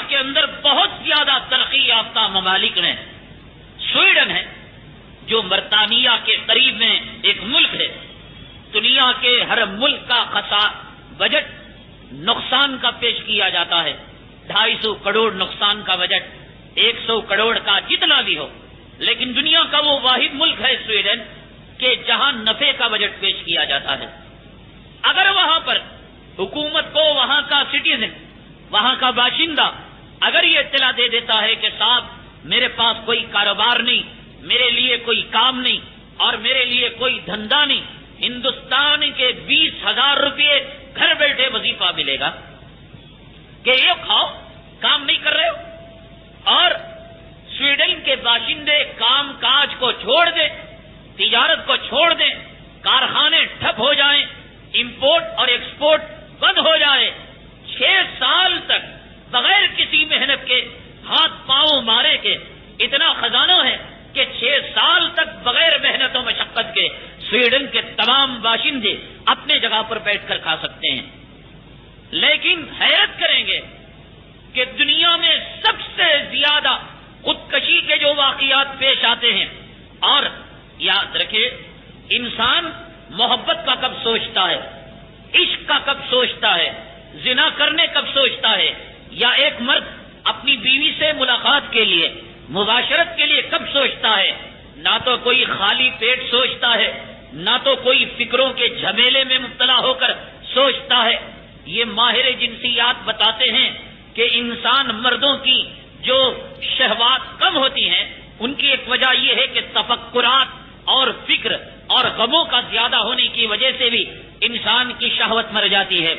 کے اندر بہت زیادہ ترقی یافتہ ممالک نے. سویڈن ہے جو برطانیہ کے قریب میں ایک ملک ہے. دنیا کے ہر ملک کا بجٹ نقصان کا پیش کیا جاتا ہے. 250 کروڑ نقصان کا بجٹ, 100 کروڑ کا جتنا بھی ہو, لیکن دنیا کا وہ واحد ملک ہے سویڈن کہ جہاں نفع کا بجٹ پیش کیا جاتا ہے. اگر وہاں پر حکومت کو وہاں کا سٹیزن, وہاں کا باشندہ اگر یہ اطلاع دے دیتا ہے کہ صاحب میرے پاس کوئی کاروبار نہیں, میرے لیے کوئی کام نہیں اور میرے لیے کوئی دھندا نہیں, ہندوستان کے 20,000 روپئے گھر بیٹھے وظیفہ ملے گا کہ یہ کھاؤ, کام نہیں کر رہے ہو. اور سویڈن کے باشندے کام کاج کو چھوڑ دیں, تجارت کو چھوڑ دیں, کارخانے ٹھپ ہو جائیں, امپورٹ اور ایکسپورٹ بند ہو جائے, 6 سال تک بغیر کسی محنت کے, ہاتھ پاؤں مارے کے, اتنا خزانہ ہے کہ 6 سال تک بغیر محنت و مشقت کے سویڈن کے تمام باشندے اپنے جگہ پر بیٹھ کر کھا سکتے ہیں. لیکن حیرت کریں گے کہ دنیا میں سب سے زیادہ خودکشی کے جو واقعات پیش آتے ہیں, اور یاد رکھے انسان محبت کا کب سوچتا ہے, عشق کا کب سوچتا ہے, زنا کرنے کب سوچتا ہے, یا ایک مرد اپنی بیوی سے ملاقات کے لیے, مباشرت کے لیے کب سوچتا ہے. نہ تو کوئی خالی پیٹ سوچتا ہے, نہ تو کوئی فکروں کے جھمیلے میں مبتلا ہو کر سوچتا ہے. یہ ماہر جنسیات بتاتے ہیں کہ انسان مردوں کی جو شہوات کم ہوتی ہیں ان کی ایک وجہ یہ ہے کہ تفکرات اور فکر اور غموں کا زیادہ ہونے کی وجہ سے بھی انسان کی شہوت مر جاتی ہے.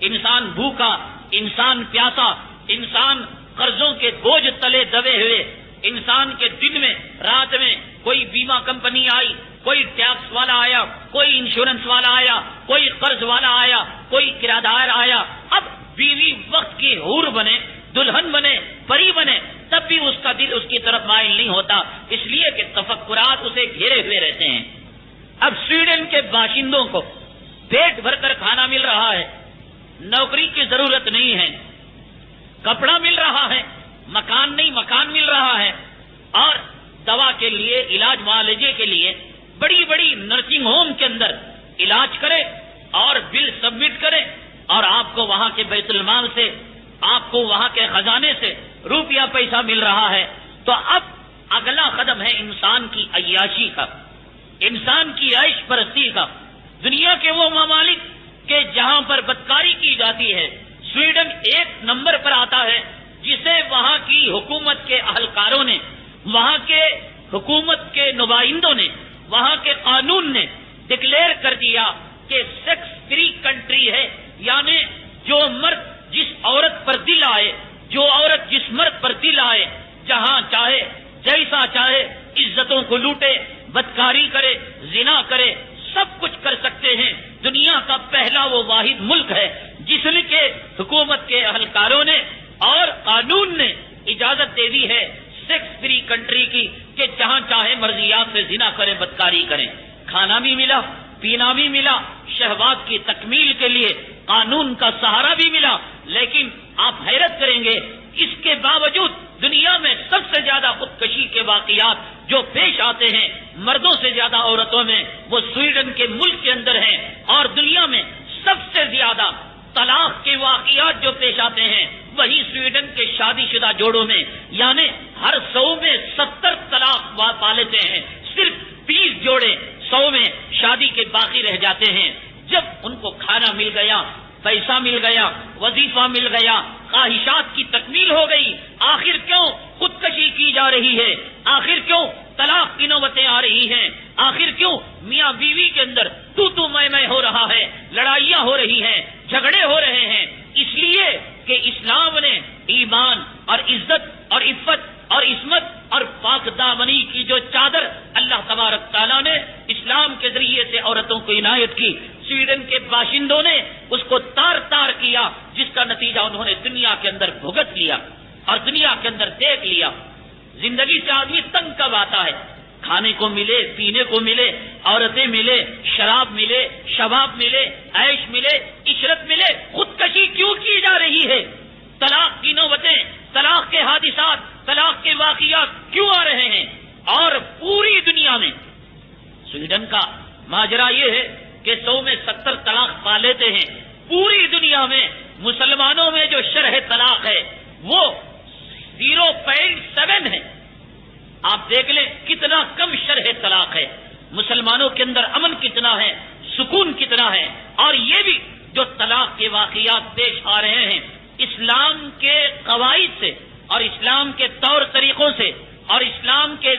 انسان بھوکا, انسان پیاسا, انسان قرضوں کے بوجھ تلے دبے ہوئے, انسان کے دن میں رات میں کوئی بیمہ کمپنی آئی, کوئی ٹیکس والا آیا, کوئی انشورنس والا آیا, کوئی قرض والا آیا, کوئی کرایہ دار آیا. اب بیوی وقت کی حور بنے, دلہن بنے, پری بنے, تب بھی اس کا دل اس کی طرف مائل نہیں ہوتا, اس لیے کہ تفکرات اسے گھیرے ہوئے رہتے ہیں. اب سویڈن کے باشندوں کو پیٹ بھر کر کھانا مل رہا ہے, نوکری کی ضرورت نہیں ہے, کپڑا مل رہا ہے, مکان نہیں مکان مل رہا ہے, اور دوا کے لیے, علاج معالجے کے لیے بڑی بڑی نرسنگ ہوم کے اندر علاج کرے اور بل سبمٹ کرے, اور آپ کو وہاں کے بیت المال سے, آپ کو وہاں کے خزانے سے روپیہ پیسہ مل رہا ہے. تو اب اگلا قدم ہے انسان کی عیاشی کا, انسان کی عیش پرستی کا. دنیا کے وہ ممالک کہ جہاں پر بدکاری کی جاتی ہے, سویڈن 1 نمبر پر آتا ہے, جسے وہاں کی حکومت کے اہلکاروں نے, وہاں کے حکومت کے نمائندوں نے, وہاں کے قانون نے ڈکلیئر کر دیا کہ سیکس فری کنٹری ہے. یعنی جو مرد جس عورت پر دل آئے, جو عورت جس مرد پر دل آئے, جہاں چاہے جیسا چاہے عزتوں کو لوٹے, بدکاری کرے, زنا کرے, سب کچھ کر سکتے ہیں. دنیا کا پہلا وہ واحد ملک ہے جس نے کے حکومت کے اہلکاروں نے اور قانون نے اجازت دے دی ہے سیکس فری کنٹری کی, کہ جہاں چاہے مرضیات سے زنا کریں, بدکاری کریں. کھانا بھی ملا, پینا بھی ملا, شہوات کی تکمیل کے لیے قانون کا سہارا بھی ملا. لیکن آپ حیرت کریں گے اس کے باوجود دنیا میں سب سے زیادہ خودکشی کے واقعات جو پیش آتے ہیں مردوں سے زیادہ عورتوں میں, وہ سویڈن کے ملک کے اندر ہیں. اور دنیا میں سب سے زیادہ طلاق کے واقعات جو پیش آتے ہیں وہی سویڈن کے شادی شدہ جوڑوں میں, یعنی ہر 100 میں 70 طلاق پا لیتے ہیں. صرف 20 جوڑے 100 میں شادی کے باقی رہ جاتے ہیں. جب ان کو کھانا مل گیا, پیسہ مل گیا, وظیفہ مل گیا, خواہشات کی تکمیل ہو گئی, آخر کیوں خودکشی کی جا رہی ہے, آخر کیوں طلاق کی نوبتیں آ رہی ہیں, آخر کیوں میاں بیوی کے اندر تو میں ہو رہا ہے, لڑائیاں ہو رہی ہیں, جھگڑے ہو رہے ہیں؟ اس لیے کہ اسلام نے ایمان اور عزت اور عفت اور عصمت اور پاک دامنی کی جو چادر اللہ تبارک تعالیٰ نے اسلام کے ذریعے سے عورتوں کو عنایت کی, سویڈن کے باشندوں نے اس کو تار تار کیا, جس کا نتیجہ انہوں نے دنیا کے اندر بھگت لیا اور دنیا کے اندر دیکھ لیا. زندگی سے آدمی تنگ کب آتا ہے؟ کھانے کو ملے, پینے کو ملے, عورتیں ملے, شراب ملے, شباب ملے, عیش ملے, عشرت ملے. خودکشی کیوں کی جا رہی ہے؟ طلاق کی نوبتیں, طلاق واقعات کیوں آ رہے ہیں؟ اور پوری دنیا میں سویڈن کا ماجرا یہ ہے کہ 100 میں 70 طلاق پا لیتے ہیں. پوری دنیا میں مسلمانوں میں جو شرح طلاق ہے وہ 0.7 ہے. آپ دیکھ لیں کتنا کم شرح طلاق ہے. مسلمانوں کے اندر امن کتنا ہے، سکون کتنا ہے. اور یہ بھی جو طلاق کے واقعات پیش آ رہے ہیں اسلام کے قواعد سے اور اسلام کے طور طریقوں سے اور اسلام کے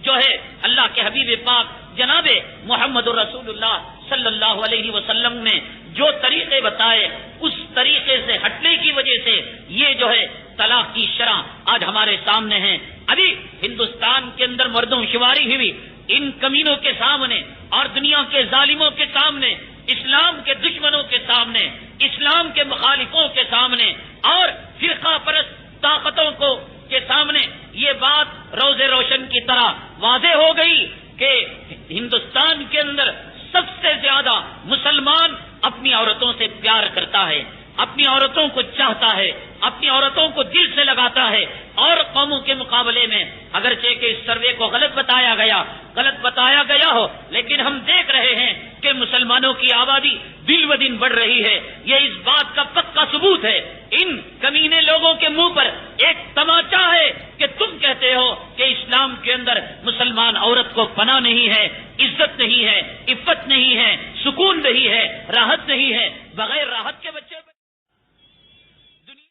جو ہے اللہ کے حبیب پاک جناب محمد رسول اللہ صلی اللہ علیہ وسلم نے جو طریقے بتائے اس طریقے سے ہٹنے کی وجہ سے یہ جو ہے طلاق کی شرح آج ہمارے سامنے ہیں. ابھی ہندوستان کے اندر مردوں شماری ہوئی ان کمینوں کے سامنے اور دنیا کے ظالموں کے سامنے، اسلام کے دشمنوں کے سامنے، اسلام کے مخالفوں کے سامنے اور فرقہ پرست طاقتوں کو کے سامنے یہ بات روز روشن کی طرح واضح ہو گئی کہ ہندوستان کے اندر سب سے زیادہ مسلمان اپنی عورتوں سے پیار کرتا ہے، اپنی عورتوں کو چاہتا ہے، اپنی عورتوں کو دل سے لگاتا ہے. اور قوموں کے مقابلے میں اگرچہ کہ اس سروے کو غلط بتایا گیا ہو، لیکن ہم دیکھ رہے ہیں کہ مسلمانوں کی آبادی دن ب دن بڑھ رہی ہے. یہ اس بات کا پکا ثبوت ہے. ان کمینے لوگوں کے منہ پر ایک تماچا ہے کہ تم کہتے ہو کہ اسلام کے اندر مسلمان عورت کو پناہ نہیں ہے، عزت نہیں ہے، عفت نہیں ہے، سکون نہیں ہے، راحت نہیں ہے. بغیر